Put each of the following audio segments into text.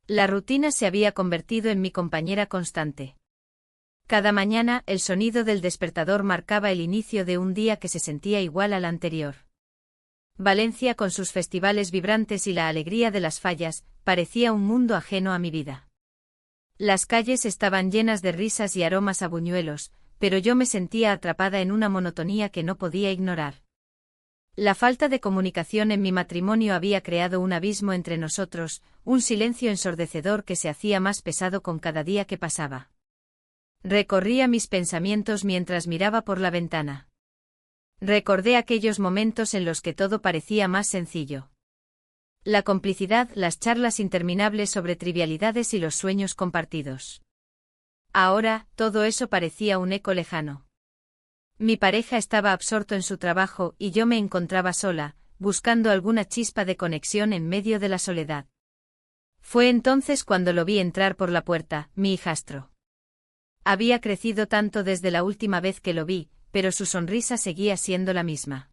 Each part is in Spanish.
La rutina se había convertido en mi compañera constante. Cada mañana, el sonido del despertador marcaba el inicio de un día que se sentía igual al anterior. Valencia, con sus festivales vibrantes y la alegría de las fallas, parecía un mundo ajeno a mi vida. Las calles estaban llenas de risas y aromas a buñuelos, pero yo me sentía atrapada en una monotonía que no podía ignorar. La falta de comunicación en mi matrimonio había creado un abismo entre nosotros, un silencio ensordecedor que se hacía más pesado con cada día que pasaba. Recorría mis pensamientos mientras miraba por la ventana. Recordé aquellos momentos en los que todo parecía más sencillo. La complicidad, las charlas interminables sobre trivialidades y los sueños compartidos. Ahora, todo eso parecía un eco lejano. Mi pareja estaba absorto en su trabajo y yo me encontraba sola, buscando alguna chispa de conexión en medio de la soledad. Fue entonces cuando lo vi entrar por la puerta, mi hijastro. Había crecido tanto desde la última vez que lo vi, pero su sonrisa seguía siendo la misma.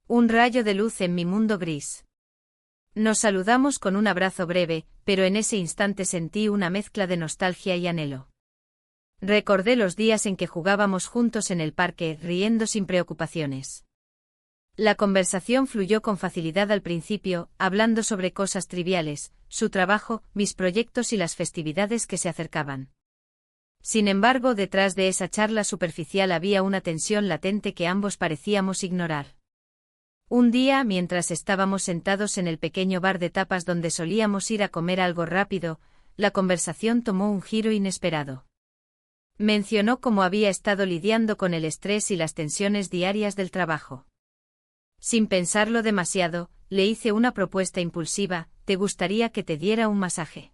Un rayo de luz en mi mundo gris. Nos saludamos con un abrazo breve, pero en ese instante sentí una mezcla de nostalgia y anhelo. Recordé los días en que jugábamos juntos en el parque, riendo sin preocupaciones. La conversación fluyó con facilidad al principio, hablando sobre cosas triviales, su trabajo, mis proyectos y las festividades que se acercaban. Sin embargo, detrás de esa charla superficial había una tensión latente que ambos parecíamos ignorar. Un día, mientras estábamos sentados en el pequeño bar de tapas donde solíamos ir a comer algo rápido, la conversación tomó un giro inesperado. Mencionó cómo había estado lidiando con el estrés y las tensiones diarias del trabajo. Sin pensarlo demasiado, le hice una propuesta impulsiva: ¿te gustaría que te diera un masaje?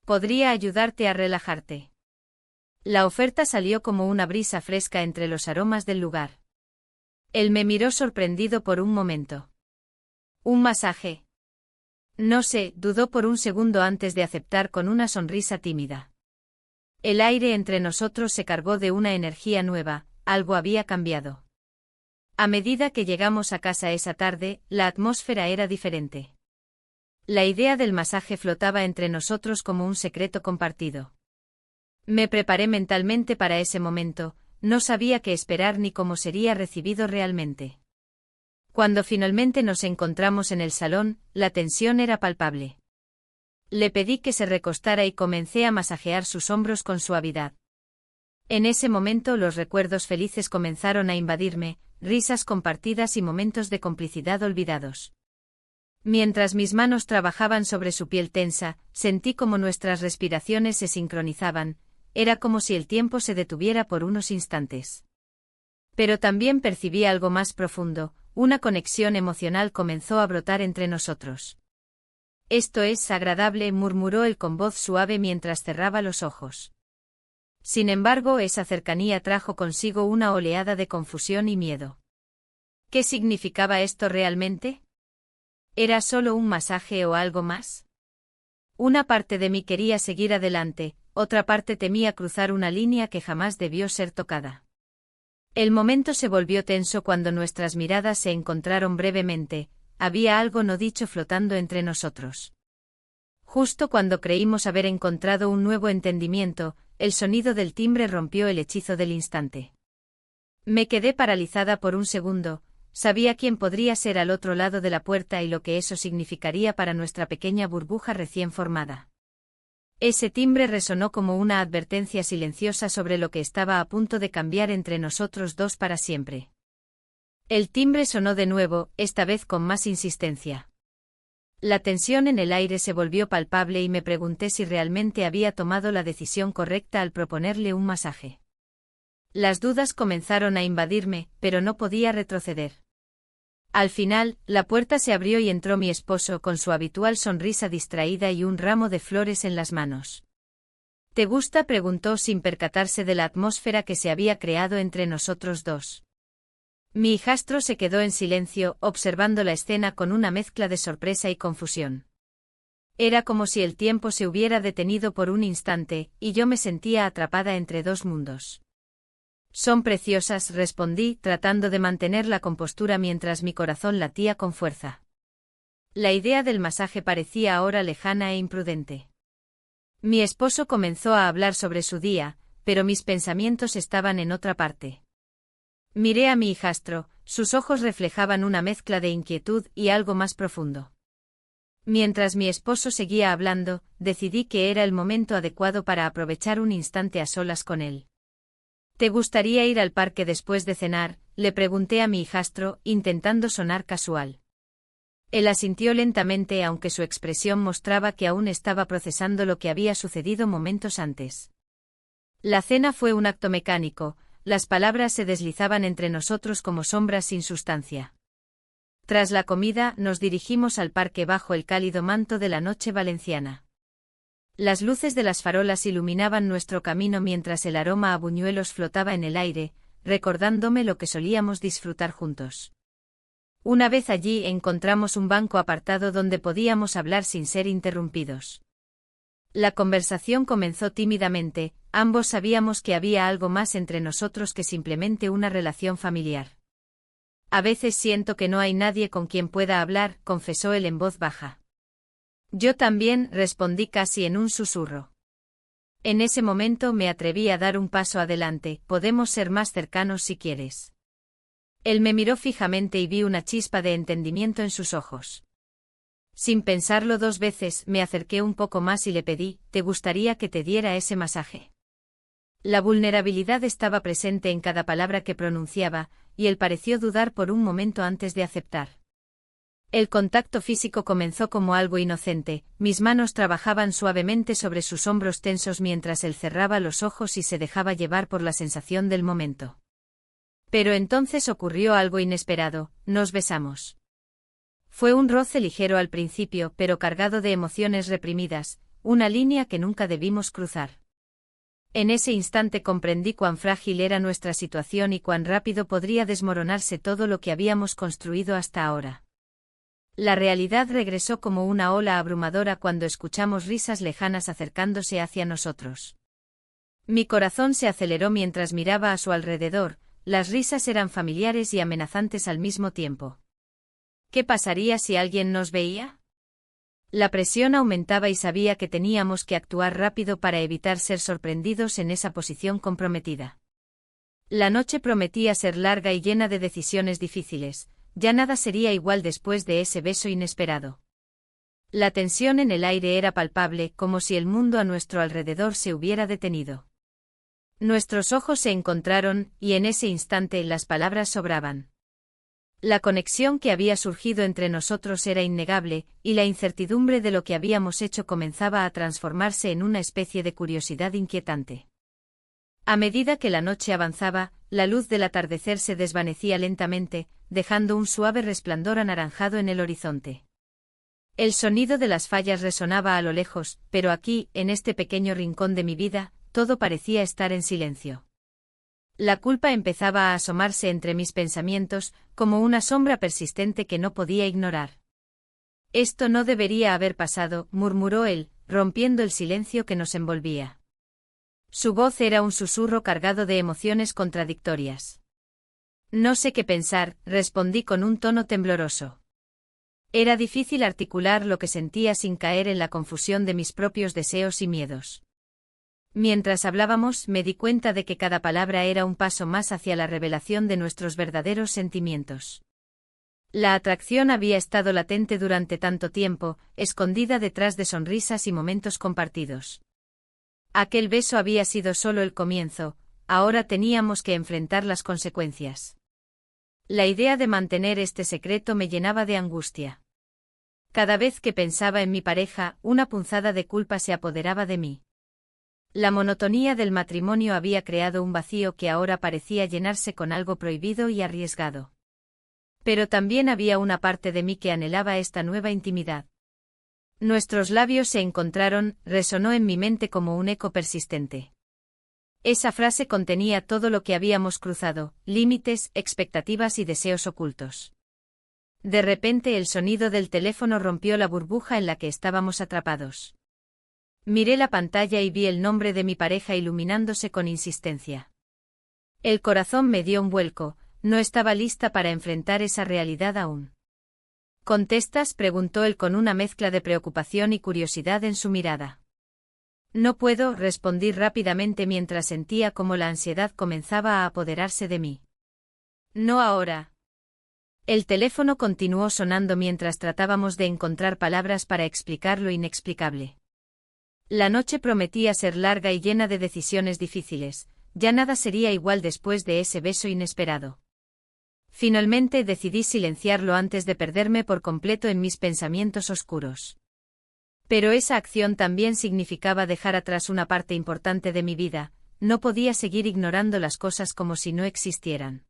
Podría ayudarte a relajarte. La oferta salió como una brisa fresca entre los aromas del lugar. Él me miró sorprendido por un momento. ¿Un masaje? No sé, dudó por un segundo antes de aceptar con una sonrisa tímida. El aire entre nosotros se cargó de una energía nueva, algo había cambiado. A medida que llegamos a casa esa tarde, la atmósfera era diferente. La idea del masaje flotaba entre nosotros como un secreto compartido. Me preparé mentalmente para ese momento, no sabía qué esperar ni cómo sería recibido realmente. Cuando finalmente nos encontramos en el salón, la tensión era palpable. Le pedí que se recostara y comencé a masajear sus hombros con suavidad. En ese momento los recuerdos felices comenzaron a invadirme, risas compartidas y momentos de complicidad olvidados. Mientras mis manos trabajaban sobre su piel tensa, sentí como nuestras respiraciones se sincronizaban. Era como si el tiempo se detuviera por unos instantes. Pero también percibí algo más profundo, una conexión emocional comenzó a brotar entre nosotros. Esto es agradable, murmuró él con voz suave mientras cerraba los ojos. Sin embargo, esa cercanía trajo consigo una oleada de confusión y miedo. ¿Qué significaba esto realmente? ¿Era solo un masaje o algo más? Una parte de mí quería seguir adelante, otra parte temía cruzar una línea que jamás debió ser tocada. El momento se volvió tenso cuando nuestras miradas se encontraron brevemente, había algo no dicho flotando entre nosotros. Justo cuando creímos haber encontrado un nuevo entendimiento, el sonido del timbre rompió el hechizo del instante. Me quedé paralizada por un segundo, sabía quién podría ser al otro lado de la puerta y lo que eso significaría para nuestra pequeña burbuja recién formada. Ese timbre resonó como una advertencia silenciosa sobre lo que estaba a punto de cambiar entre nosotros dos para siempre. El timbre sonó de nuevo, esta vez con más insistencia. La tensión en el aire se volvió palpable y me pregunté si realmente había tomado la decisión correcta al proponerle un masaje. Las dudas comenzaron a invadirme, pero no podía retroceder. Al final, la puerta se abrió y entró mi esposo con su habitual sonrisa distraída y un ramo de flores en las manos. ¿Te gusta?, preguntó sin percatarse de la atmósfera que se había creado entre nosotros dos. Mi hijastro se quedó en silencio, observando la escena con una mezcla de sorpresa y confusión. Era como si el tiempo se hubiera detenido por un instante, y yo me sentía atrapada entre dos mundos. Son preciosas, respondí, tratando de mantener la compostura mientras mi corazón latía con fuerza. La idea del masaje parecía ahora lejana e imprudente. Mi esposo comenzó a hablar sobre su día, pero mis pensamientos estaban en otra parte. Miré a mi hijastro, sus ojos reflejaban una mezcla de inquietud y algo más profundo. Mientras mi esposo seguía hablando, decidí que era el momento adecuado para aprovechar un instante a solas con él. ¿Te gustaría ir al parque después de cenar?, le pregunté a mi hijastro, intentando sonar casual. Él asintió lentamente, aunque su expresión mostraba que aún estaba procesando lo que había sucedido momentos antes. La cena fue un acto mecánico, las palabras se deslizaban entre nosotros como sombras sin sustancia. Tras la comida, nos dirigimos al parque bajo el cálido manto de la noche valenciana. Las luces de las farolas iluminaban nuestro camino mientras el aroma a buñuelos flotaba en el aire, recordándome lo que solíamos disfrutar juntos. Una vez allí encontramos un banco apartado donde podíamos hablar sin ser interrumpidos. La conversación comenzó tímidamente, ambos sabíamos que había algo más entre nosotros que simplemente una relación familiar. A veces siento que no hay nadie con quien pueda hablar, confesó él en voz baja. Yo también, respondí casi en un susurro. En ese momento me atreví a dar un paso adelante, podemos ser más cercanos si quieres. Él me miró fijamente y vi una chispa de entendimiento en sus ojos. Sin pensarlo dos veces, me acerqué un poco más y le pedí, ¿te gustaría que te diera ese masaje? La vulnerabilidad estaba presente en cada palabra que pronunciaba, y él pareció dudar por un momento antes de aceptar. El contacto físico comenzó como algo inocente, mis manos trabajaban suavemente sobre sus hombros tensos mientras él cerraba los ojos y se dejaba llevar por la sensación del momento. Pero entonces ocurrió algo inesperado, nos besamos. Fue un roce ligero al principio, pero cargado de emociones reprimidas, una línea que nunca debimos cruzar. En ese instante comprendí cuán frágil era nuestra situación y cuán rápido podría desmoronarse todo lo que habíamos construido hasta ahora. La realidad regresó como una ola abrumadora cuando escuchamos risas lejanas acercándose hacia nosotros. Mi corazón se aceleró mientras miraba a su alrededor, las risas eran familiares y amenazantes al mismo tiempo. ¿Qué pasaría si alguien nos veía? La presión aumentaba y sabía que teníamos que actuar rápido para evitar ser sorprendidos en esa posición comprometida. La noche prometía ser larga y llena de decisiones difíciles, ya nada sería igual después de ese beso inesperado. La tensión en el aire era palpable, como si el mundo a nuestro alrededor se hubiera detenido. Nuestros ojos se encontraron, y en ese instante las palabras sobraban. La conexión que había surgido entre nosotros era innegable, y la incertidumbre de lo que habíamos hecho comenzaba a transformarse en una especie de curiosidad inquietante. A medida que la noche avanzaba, la luz del atardecer se desvanecía lentamente, dejando un suave resplandor anaranjado en el horizonte. El sonido de las fallas resonaba a lo lejos, pero aquí, en este pequeño rincón de mi vida, todo parecía estar en silencio. La culpa empezaba a asomarse entre mis pensamientos, como una sombra persistente que no podía ignorar. Esto no debería haber pasado, murmuró él, rompiendo el silencio que nos envolvía. Su voz era un susurro cargado de emociones contradictorias. No sé qué pensar, respondí con un tono tembloroso. Era difícil articular lo que sentía sin caer en la confusión de mis propios deseos y miedos. Mientras hablábamos, me di cuenta de que cada palabra era un paso más hacia la revelación de nuestros verdaderos sentimientos. La atracción había estado latente durante tanto tiempo, escondida detrás de sonrisas y momentos compartidos. Aquel beso había sido solo el comienzo, ahora teníamos que enfrentar las consecuencias. La idea de mantener este secreto me llenaba de angustia. Cada vez que pensaba en mi pareja, una punzada de culpa se apoderaba de mí. La monotonía del matrimonio había creado un vacío que ahora parecía llenarse con algo prohibido y arriesgado. Pero también había una parte de mí que anhelaba esta nueva intimidad. Nuestros labios se encontraron, resonó en mi mente como un eco persistente. Esa frase contenía todo lo que habíamos cruzado, límites, expectativas y deseos ocultos. De repente el sonido del teléfono rompió la burbuja en la que estábamos atrapados. Miré la pantalla y vi el nombre de mi pareja iluminándose con insistencia. El corazón me dio un vuelco, no estaba lista para enfrentar esa realidad aún. ¿Contestas?, preguntó él con una mezcla de preocupación y curiosidad en su mirada. No puedo, respondí rápidamente mientras sentía cómo la ansiedad comenzaba a apoderarse de mí. No ahora. El teléfono continuó sonando mientras tratábamos de encontrar palabras para explicar lo inexplicable. La noche prometía ser larga y llena de decisiones difíciles, ya nada sería igual después de ese beso inesperado. Finalmente decidí silenciarlo antes de perderme por completo en mis pensamientos oscuros. Pero esa acción también significaba dejar atrás una parte importante de mi vida, no podía seguir ignorando las cosas como si no existieran.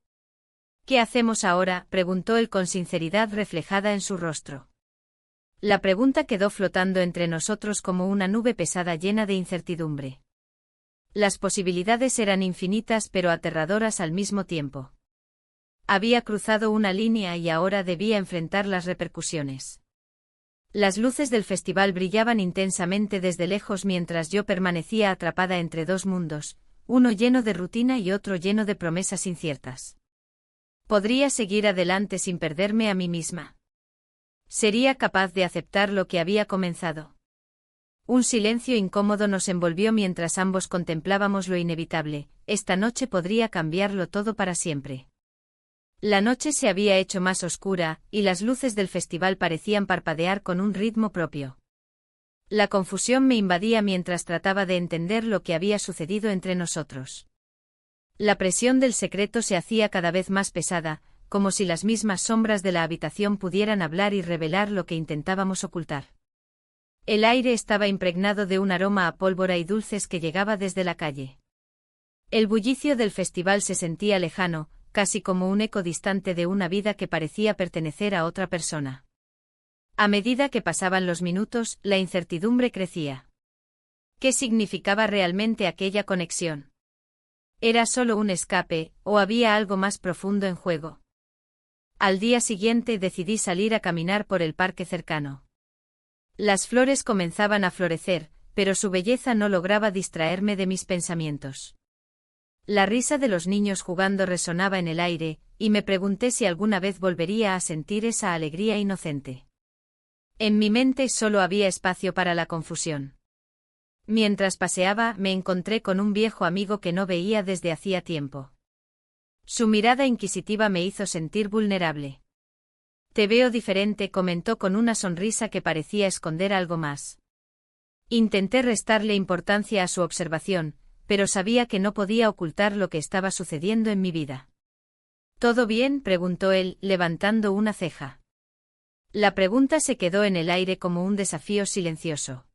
¿Qué hacemos ahora?, preguntó él con sinceridad reflejada en su rostro. La pregunta quedó flotando entre nosotros como una nube pesada llena de incertidumbre. Las posibilidades eran infinitas pero aterradoras al mismo tiempo. Había cruzado una línea y ahora debía enfrentar las repercusiones. Las luces del festival brillaban intensamente desde lejos mientras yo permanecía atrapada entre dos mundos, uno lleno de rutina y otro lleno de promesas inciertas. ¿Podría seguir adelante sin perderme a mí misma? ¿Sería capaz de aceptar lo que había comenzado? Un silencio incómodo nos envolvió mientras ambos contemplábamos lo inevitable, esta noche podría cambiarlo todo para siempre. La noche se había hecho más oscura, y las luces del festival parecían parpadear con un ritmo propio. La confusión me invadía mientras trataba de entender lo que había sucedido entre nosotros. La presión del secreto se hacía cada vez más pesada, como si las mismas sombras de la habitación pudieran hablar y revelar lo que intentábamos ocultar. El aire estaba impregnado de un aroma a pólvora y dulces que llegaba desde la calle. El bullicio del festival se sentía lejano, casi como un eco distante de una vida que parecía pertenecer a otra persona. A medida que pasaban los minutos, la incertidumbre crecía. ¿Qué significaba realmente aquella conexión? ¿Era solo un escape, o había algo más profundo en juego? Al día siguiente decidí salir a caminar por el parque cercano. Las flores comenzaban a florecer, pero su belleza no lograba distraerme de mis pensamientos. La risa de los niños jugando resonaba en el aire, y me pregunté si alguna vez volvería a sentir esa alegría inocente. En mi mente solo había espacio para la confusión. Mientras paseaba, me encontré con un viejo amigo que no veía desde hacía tiempo. Su mirada inquisitiva me hizo sentir vulnerable. «Te veo diferente», comentó con una sonrisa que parecía esconder algo más. Intenté restarle importancia a su observación, pero sabía que no podía ocultar lo que estaba sucediendo en mi vida. ¿Todo bien?, preguntó él, levantando una ceja. La pregunta se quedó en el aire como un desafío silencioso.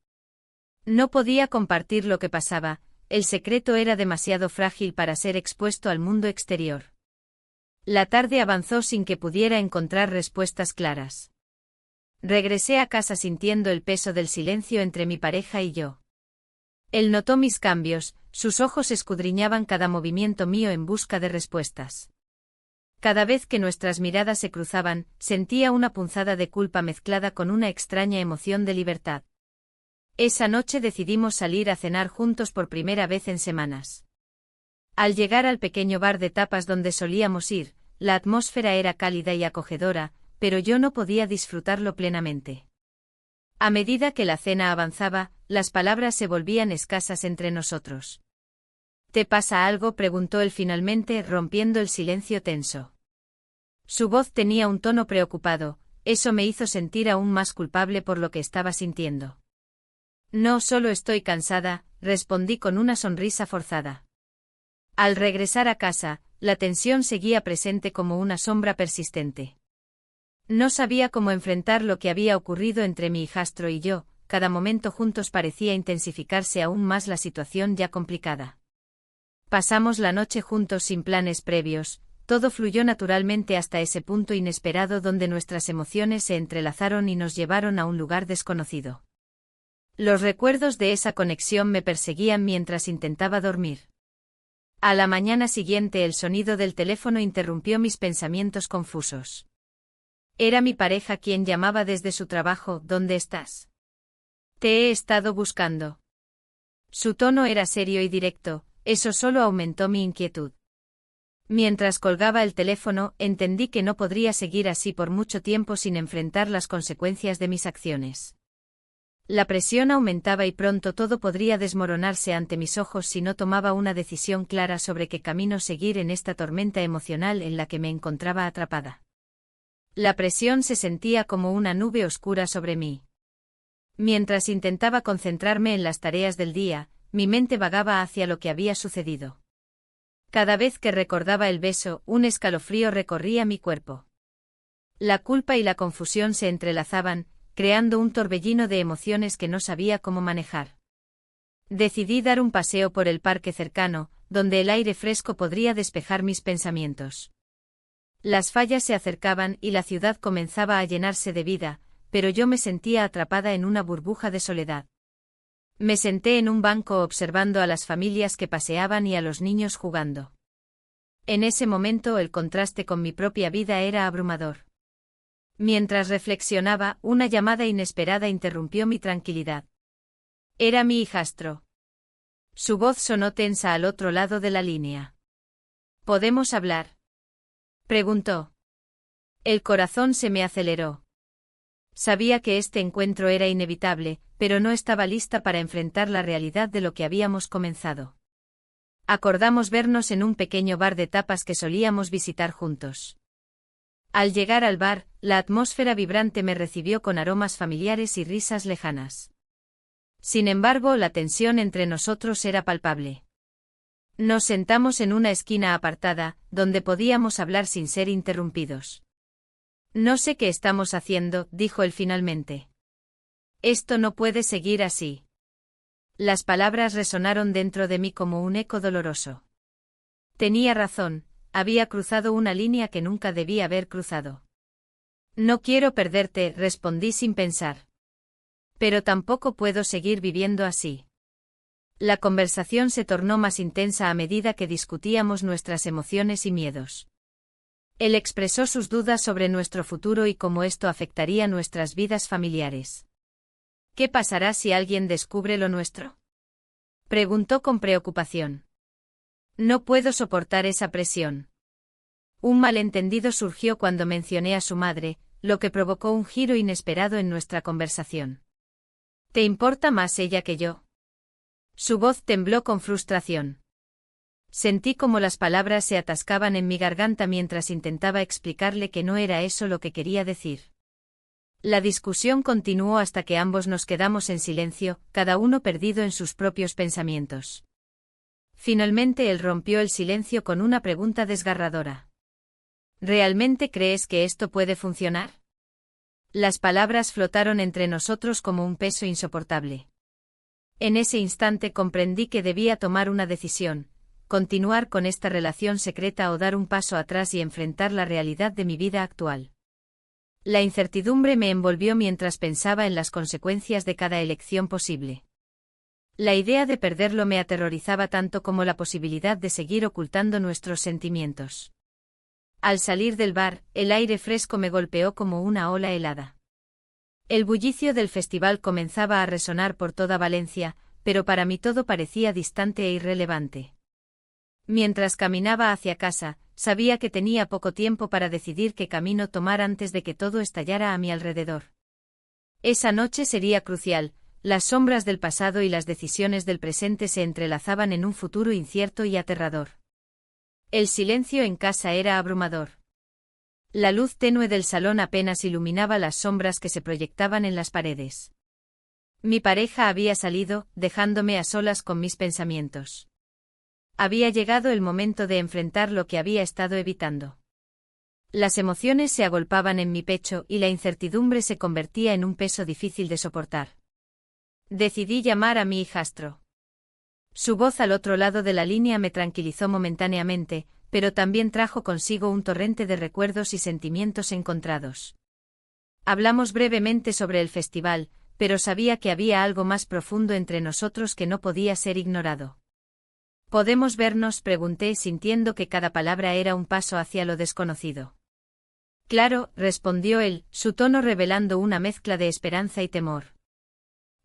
No podía compartir lo que pasaba, el secreto era demasiado frágil para ser expuesto al mundo exterior. La tarde avanzó sin que pudiera encontrar respuestas claras. Regresé a casa sintiendo el peso del silencio entre mi pareja y yo. Él notó mis cambios, sus ojos escudriñaban cada movimiento mío en busca de respuestas. Cada vez que nuestras miradas se cruzaban, sentía una punzada de culpa mezclada con una extraña emoción de libertad. Esa noche decidimos salir a cenar juntos por primera vez en semanas. Al llegar al pequeño bar de tapas donde solíamos ir, la atmósfera era cálida y acogedora, pero yo no podía disfrutarlo plenamente. A medida que la cena avanzaba, las palabras se volvían escasas entre nosotros. ¿Te pasa algo?, preguntó él finalmente, rompiendo el silencio tenso. Su voz tenía un tono preocupado, eso me hizo sentir aún más culpable por lo que estaba sintiendo. No, solo estoy cansada, respondí con una sonrisa forzada. Al regresar a casa, la tensión seguía presente como una sombra persistente. No sabía cómo enfrentar lo que había ocurrido entre mi hijastro y yo, cada momento juntos parecía intensificarse aún más la situación ya complicada. Pasamos la noche juntos sin planes previos, todo fluyó naturalmente hasta ese punto inesperado donde nuestras emociones se entrelazaron y nos llevaron a un lugar desconocido. Los recuerdos de esa conexión me perseguían mientras intentaba dormir. A la mañana siguiente el sonido del teléfono interrumpió mis pensamientos confusos. Era mi pareja quien llamaba desde su trabajo. ¿Dónde estás? Te he estado buscando. Su tono era serio y directo, eso solo aumentó mi inquietud. Mientras colgaba el teléfono, entendí que no podría seguir así por mucho tiempo sin enfrentar las consecuencias de mis acciones. La presión aumentaba y pronto todo podría desmoronarse ante mis ojos si no tomaba una decisión clara sobre qué camino seguir en esta tormenta emocional en la que me encontraba atrapada. La presión se sentía como una nube oscura sobre mí. Mientras intentaba concentrarme en las tareas del día, mi mente vagaba hacia lo que había sucedido. Cada vez que recordaba el beso, un escalofrío recorría mi cuerpo. La culpa y la confusión se entrelazaban, creando un torbellino de emociones que no sabía cómo manejar. Decidí dar un paseo por el parque cercano, donde el aire fresco podría despejar mis pensamientos. Las fallas se acercaban y la ciudad comenzaba a llenarse de vida, pero yo me sentía atrapada en una burbuja de soledad. Me senté en un banco observando a las familias que paseaban y a los niños jugando. En ese momento el contraste con mi propia vida era abrumador. Mientras reflexionaba, una llamada inesperada interrumpió mi tranquilidad. Era mi hijastro. Su voz sonó tensa al otro lado de la línea. ¿Podemos hablar?, preguntó. El corazón se me aceleró. Sabía que este encuentro era inevitable, pero no estaba lista para enfrentar la realidad de lo que habíamos comenzado. Acordamos vernos en un pequeño bar de tapas que solíamos visitar juntos. Al llegar al bar, la atmósfera vibrante me recibió con aromas familiares y risas lejanas. Sin embargo, la tensión entre nosotros era palpable. Nos sentamos en una esquina apartada, donde podíamos hablar sin ser interrumpidos. No sé qué estamos haciendo, dijo él finalmente. Esto no puede seguir así. Las palabras resonaron dentro de mí como un eco doloroso. Tenía razón, había cruzado una línea que nunca debía haber cruzado. No quiero perderte, respondí sin pensar. Pero tampoco puedo seguir viviendo así. La conversación se tornó más intensa a medida que discutíamos nuestras emociones y miedos. Él expresó sus dudas sobre nuestro futuro y cómo esto afectaría nuestras vidas familiares. ¿Qué pasará si alguien descubre lo nuestro?, preguntó con preocupación. No puedo soportar esa presión. Un malentendido surgió cuando mencioné a su madre, lo que provocó un giro inesperado en nuestra conversación. ¿Te importa más ella que yo?, su voz tembló con frustración. Sentí como las palabras se atascaban en mi garganta mientras intentaba explicarle que no era eso lo que quería decir. La discusión continuó hasta que ambos nos quedamos en silencio, cada uno perdido en sus propios pensamientos. Finalmente él rompió el silencio con una pregunta desgarradora. ¿Realmente crees que esto puede funcionar? Las palabras flotaron entre nosotros como un peso insoportable. En ese instante comprendí que debía tomar una decisión: continuar con esta relación secreta o dar un paso atrás y enfrentar la realidad de mi vida actual. La incertidumbre me envolvió mientras pensaba en las consecuencias de cada elección posible. La idea de perderlo me aterrorizaba tanto como la posibilidad de seguir ocultando nuestros sentimientos. Al salir del bar, el aire fresco me golpeó como una ola helada. El bullicio del festival comenzaba a resonar por toda Valencia, pero para mí todo parecía distante e irrelevante. Mientras caminaba hacia casa, sabía que tenía poco tiempo para decidir qué camino tomar antes de que todo estallara a mi alrededor. Esa noche sería crucial, las sombras del pasado y las decisiones del presente se entrelazaban en un futuro incierto y aterrador. El silencio en casa era abrumador. La luz tenue del salón apenas iluminaba las sombras que se proyectaban en las paredes. Mi pareja había salido, dejándome a solas con mis pensamientos. Había llegado el momento de enfrentar lo que había estado evitando. Las emociones se agolpaban en mi pecho y la incertidumbre se convertía en un peso difícil de soportar. Decidí llamar a mi hijastro. Su voz al otro lado de la línea me tranquilizó momentáneamente, pero también trajo consigo un torrente de recuerdos y sentimientos encontrados. Hablamos brevemente sobre el festival, pero sabía que había algo más profundo entre nosotros que no podía ser ignorado. ¿Podemos vernos?, pregunté, sintiendo que cada palabra era un paso hacia lo desconocido. Claro, respondió él, su tono revelando una mezcla de esperanza y temor.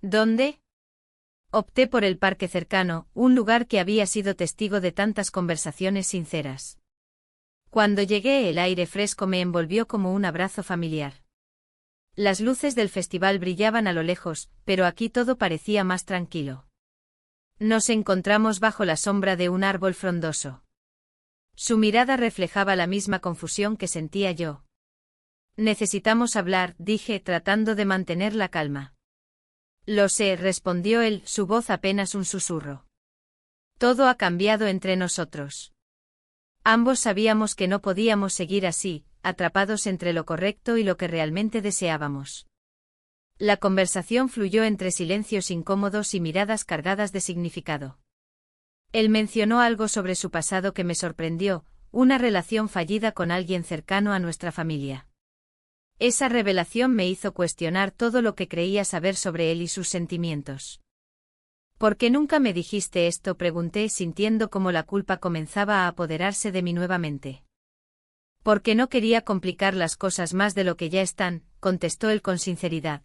¿Dónde? Opté por el parque cercano, un lugar que había sido testigo de tantas conversaciones sinceras. Cuando llegué, el aire fresco me envolvió como un abrazo familiar. Las luces del festival brillaban a lo lejos, pero aquí todo parecía más tranquilo. Nos encontramos bajo la sombra de un árbol frondoso. Su mirada reflejaba la misma confusión que sentía yo. Necesitamos hablar, dije, tratando de mantener la calma. Lo sé, respondió él, su voz apenas un susurro. Todo ha cambiado entre nosotros. Ambos sabíamos que no podíamos seguir así, atrapados entre lo correcto y lo que realmente deseábamos. La conversación fluyó entre silencios incómodos y miradas cargadas de significado. Él mencionó algo sobre su pasado que me sorprendió, una relación fallida con alguien cercano a nuestra familia. Esa revelación me hizo cuestionar todo lo que creía saber sobre él y sus sentimientos. ¿Por qué nunca me dijiste esto?, pregunté, sintiendo cómo la culpa comenzaba a apoderarse de mí nuevamente. Porque no quería complicar las cosas más de lo que ya están, contestó él con sinceridad.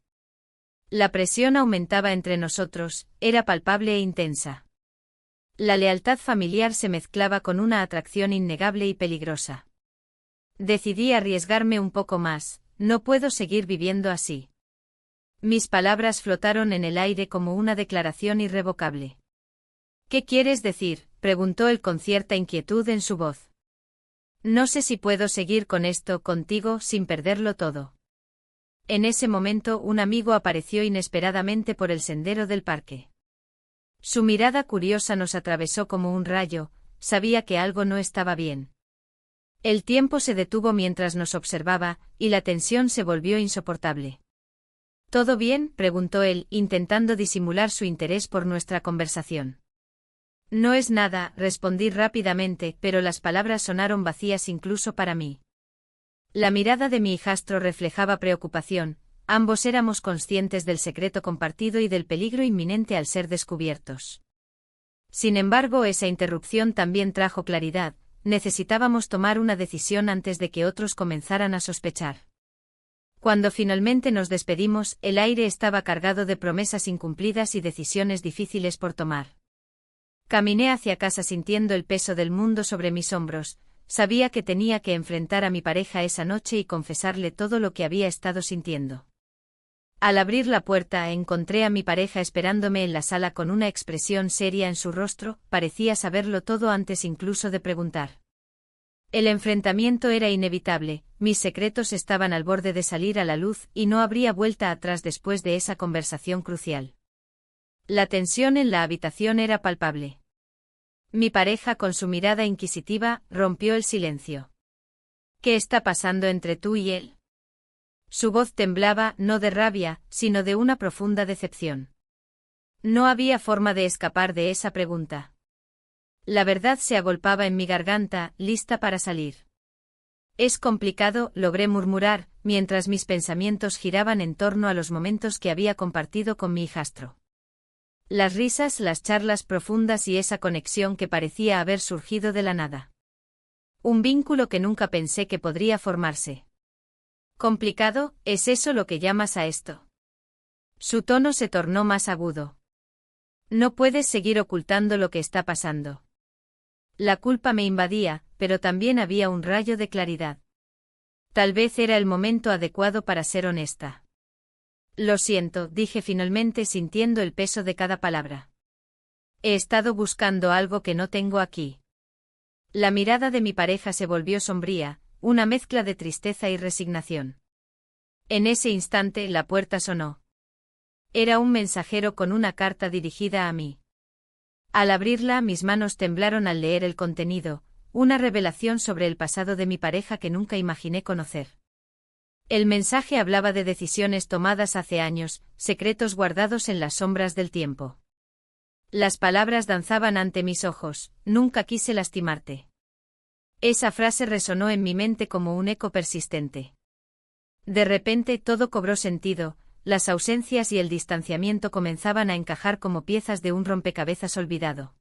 La presión aumentaba entre nosotros, era palpable e intensa. La lealtad familiar se mezclaba con una atracción innegable y peligrosa. Decidí arriesgarme un poco más, no puedo seguir viviendo así. Mis palabras flotaron en el aire como una declaración irrevocable. ¿Qué quieres decir?, preguntó él con cierta inquietud en su voz. No sé si puedo seguir con esto contigo sin perderlo todo. En ese momento un amigo apareció inesperadamente por el sendero del parque. Su mirada curiosa nos atravesó como un rayo, sabía que algo no estaba bien. El tiempo se detuvo mientras nos observaba, y la tensión se volvió insoportable. ¿Todo bien?, preguntó él, intentando disimular su interés por nuestra conversación. No es nada, respondí rápidamente, pero las palabras sonaron vacías incluso para mí. La mirada de mi hijastro reflejaba preocupación, ambos éramos conscientes del secreto compartido y del peligro inminente al ser descubiertos. Sin embargo, esa interrupción también trajo claridad, necesitábamos tomar una decisión antes de que otros comenzaran a sospechar. Cuando finalmente nos despedimos, el aire estaba cargado de promesas incumplidas y decisiones difíciles por tomar. Caminé hacia casa sintiendo el peso del mundo sobre mis hombros, sabía que tenía que enfrentar a mi pareja esa noche y confesarle todo lo que había estado sintiendo. Al abrir la puerta encontré a mi pareja esperándome en la sala con una expresión seria en su rostro, parecía saberlo todo antes incluso de preguntar. El enfrentamiento era inevitable, mis secretos estaban al borde de salir a la luz y no habría vuelta atrás después de esa conversación crucial. La tensión en la habitación era palpable. Mi pareja, con su mirada inquisitiva, rompió el silencio. ¿Qué está pasando entre tú y él? Su voz temblaba, no de rabia, sino de una profunda decepción. No había forma de escapar de esa pregunta. La verdad se agolpaba en mi garganta, lista para salir. Es complicado, logré murmurar, mientras mis pensamientos giraban en torno a los momentos que había compartido con mi hijastro. Las risas, las charlas profundas y esa conexión que parecía haber surgido de la nada. Un vínculo que nunca pensé que podría formarse. ¿Complicado? ¿Es eso lo que llamas a esto? Su tono se tornó más agudo. No puedes seguir ocultando lo que está pasando. La culpa me invadía, pero también había un rayo de claridad. Tal vez era el momento adecuado para ser honesta. Lo siento, dije finalmente sintiendo el peso de cada palabra. He estado buscando algo que no tengo aquí. La mirada de mi pareja se volvió sombría, una mezcla de tristeza y resignación. En ese instante la puerta sonó. Era un mensajero con una carta dirigida a mí. Al abrirla, mis manos temblaron al leer el contenido, una revelación sobre el pasado de mi pareja que nunca imaginé conocer. El mensaje hablaba de decisiones tomadas hace años, secretos guardados en las sombras del tiempo. Las palabras danzaban ante mis ojos, nunca quise lastimarte. Esa frase resonó en mi mente como un eco persistente. De repente todo cobró sentido, las ausencias y el distanciamiento comenzaban a encajar como piezas de un rompecabezas olvidado.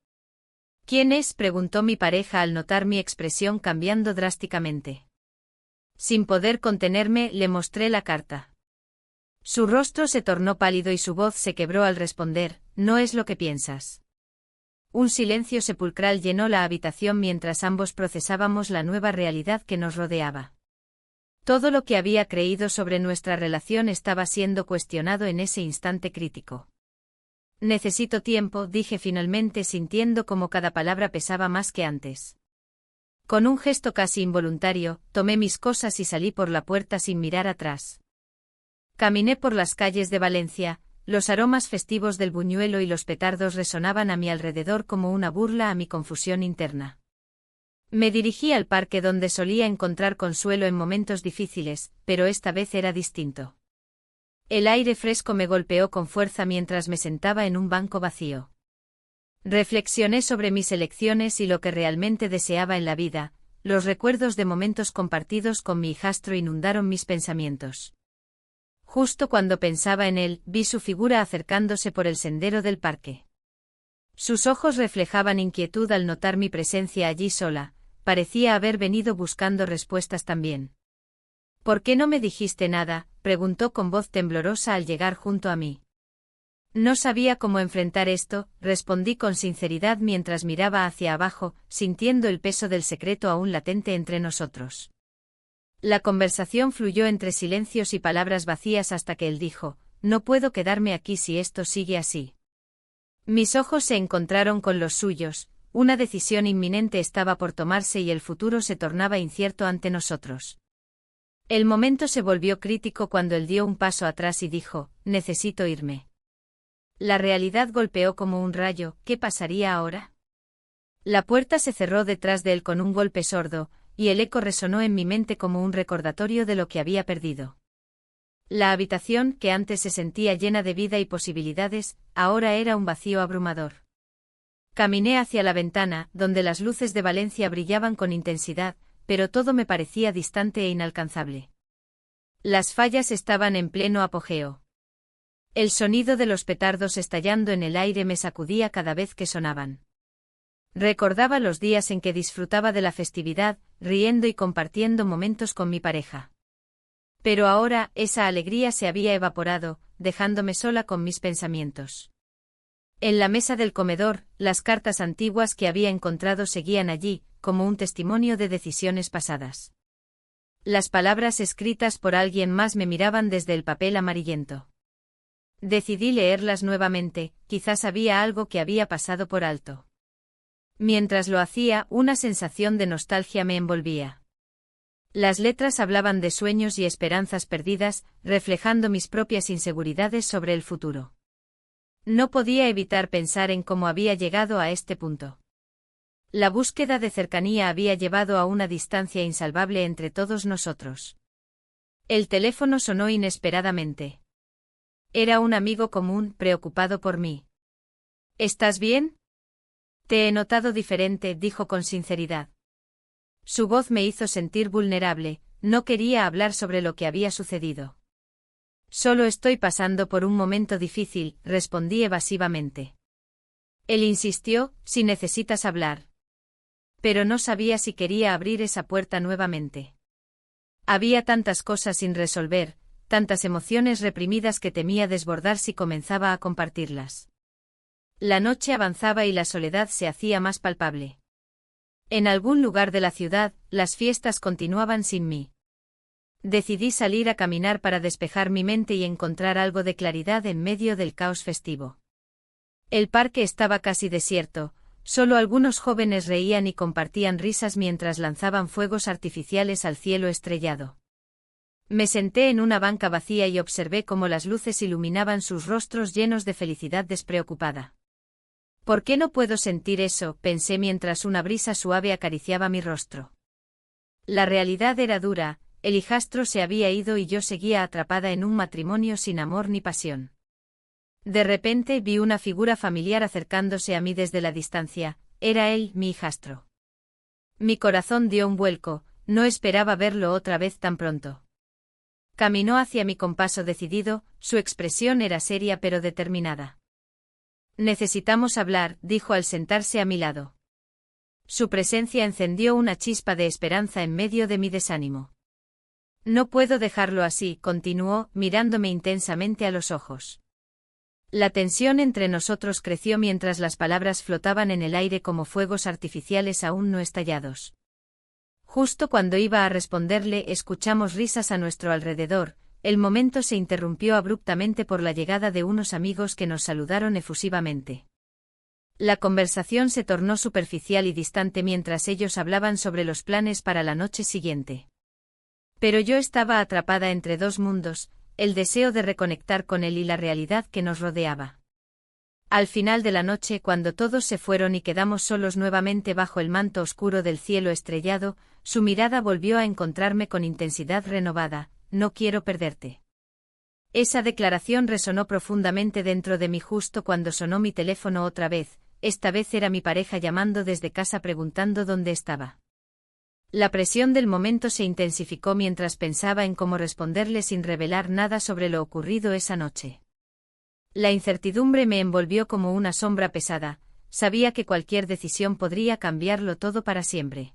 ¿Quién es?, preguntó mi pareja al notar mi expresión cambiando drásticamente. Sin poder contenerme, le mostré la carta. Su rostro se tornó pálido y su voz se quebró al responder, no es lo que piensas. Un silencio sepulcral llenó la habitación mientras ambos procesábamos la nueva realidad que nos rodeaba. Todo lo que había creído sobre nuestra relación estaba siendo cuestionado en ese instante crítico. Necesito tiempo, dije finalmente sintiendo como cada palabra pesaba más que antes. Con un gesto casi involuntario, tomé mis cosas y salí por la puerta sin mirar atrás. Caminé por las calles de Valencia, los aromas festivos del buñuelo y los petardos resonaban a mi alrededor como una burla a mi confusión interna. Me dirigí al parque donde solía encontrar consuelo en momentos difíciles, pero esta vez era distinto. El aire fresco me golpeó con fuerza mientras me sentaba en un banco vacío. Reflexioné sobre mis elecciones y lo que realmente deseaba en la vida. Los recuerdos de momentos compartidos con mi hijastro inundaron mis pensamientos. Justo cuando pensaba en él, vi su figura acercándose por el sendero del parque. Sus ojos reflejaban inquietud al notar mi presencia allí sola, parecía haber venido buscando respuestas también. ¿Por qué no me dijiste nada?, preguntó con voz temblorosa al llegar junto a mí. No sabía cómo enfrentar esto, respondí con sinceridad mientras miraba hacia abajo, sintiendo el peso del secreto aún latente entre nosotros. La conversación fluyó entre silencios y palabras vacías hasta que él dijo, «No puedo quedarme aquí si esto sigue así». Mis ojos se encontraron con los suyos, una decisión inminente estaba por tomarse y el futuro se tornaba incierto ante nosotros. El momento se volvió crítico cuando él dio un paso atrás y dijo, «Necesito irme». La realidad golpeó como un rayo, ¿qué pasaría ahora? La puerta se cerró detrás de él con un golpe sordo, y el eco resonó en mi mente como un recordatorio de lo que había perdido. La habitación, que antes se sentía llena de vida y posibilidades, ahora era un vacío abrumador. Caminé hacia la ventana, donde las luces de Valencia brillaban con intensidad, pero todo me parecía distante e inalcanzable. Las fallas estaban en pleno apogeo. El sonido de los petardos estallando en el aire me sacudía cada vez que sonaban. Recordaba los días en que disfrutaba de la festividad, riendo y compartiendo momentos con mi pareja. Pero ahora, esa alegría se había evaporado, dejándome sola con mis pensamientos. En la mesa del comedor, las cartas antiguas que había encontrado seguían allí, como un testimonio de decisiones pasadas. Las palabras escritas por alguien más me miraban desde el papel amarillento. Decidí leerlas nuevamente, quizás había algo que había pasado por alto. Mientras lo hacía, una sensación de nostalgia me envolvía. Las letras hablaban de sueños y esperanzas perdidas, reflejando mis propias inseguridades sobre el futuro. No podía evitar pensar en cómo había llegado a este punto. La búsqueda de cercanía había llevado a una distancia insalvable entre todos nosotros. El teléfono sonó inesperadamente. Era un amigo común, preocupado por mí. ¿Estás bien? Te he notado diferente, dijo con sinceridad. Su voz me hizo sentir vulnerable, no quería hablar sobre lo que había sucedido. Solo estoy pasando por un momento difícil, respondí evasivamente. Él insistió, si necesitas hablar. Pero no sabía si quería abrir esa puerta nuevamente. Había tantas cosas sin resolver, tantas emociones reprimidas que temía desbordar si comenzaba a compartirlas. La noche avanzaba y la soledad se hacía más palpable. En algún lugar de la ciudad, las fiestas continuaban sin mí. Decidí salir a caminar para despejar mi mente y encontrar algo de claridad en medio del caos festivo. El parque estaba casi desierto, solo algunos jóvenes reían y compartían risas mientras lanzaban fuegos artificiales al cielo estrellado. Me senté en una banca vacía y observé cómo las luces iluminaban sus rostros llenos de felicidad despreocupada. ¿Por qué no puedo sentir eso?, pensé mientras una brisa suave acariciaba mi rostro. La realidad era dura. El hijastro se había ido y yo seguía atrapada en un matrimonio sin amor ni pasión. De repente vi una figura familiar acercándose a mí desde la distancia, era él, mi hijastro. Mi corazón dio un vuelco, no esperaba verlo otra vez tan pronto. Caminó hacia mí con paso decidido, su expresión era seria pero determinada. Necesitamos hablar, dijo al sentarse a mi lado. Su presencia encendió una chispa de esperanza en medio de mi desánimo. No puedo dejarlo así, continuó, mirándome intensamente a los ojos. La tensión entre nosotros creció mientras las palabras flotaban en el aire como fuegos artificiales aún no estallados. Justo cuando iba a responderle, escuchamos risas a nuestro alrededor. El momento se interrumpió abruptamente por la llegada de unos amigos que nos saludaron efusivamente. La conversación se tornó superficial y distante mientras ellos hablaban sobre los planes para la noche siguiente. Pero yo estaba atrapada entre dos mundos, el deseo de reconectar con él y la realidad que nos rodeaba. Al final de la noche, cuando todos se fueron y quedamos solos nuevamente bajo el manto oscuro del cielo estrellado, su mirada volvió a encontrarme con intensidad renovada: no quiero perderte. Esa declaración resonó profundamente dentro de mí justo cuando sonó mi teléfono otra vez. Esta vez era mi pareja llamando desde casa preguntando dónde estaba. La presión del momento se intensificó mientras pensaba en cómo responderle sin revelar nada sobre lo ocurrido esa noche. La incertidumbre me envolvió como una sombra pesada. Sabía que cualquier decisión podría cambiarlo todo para siempre.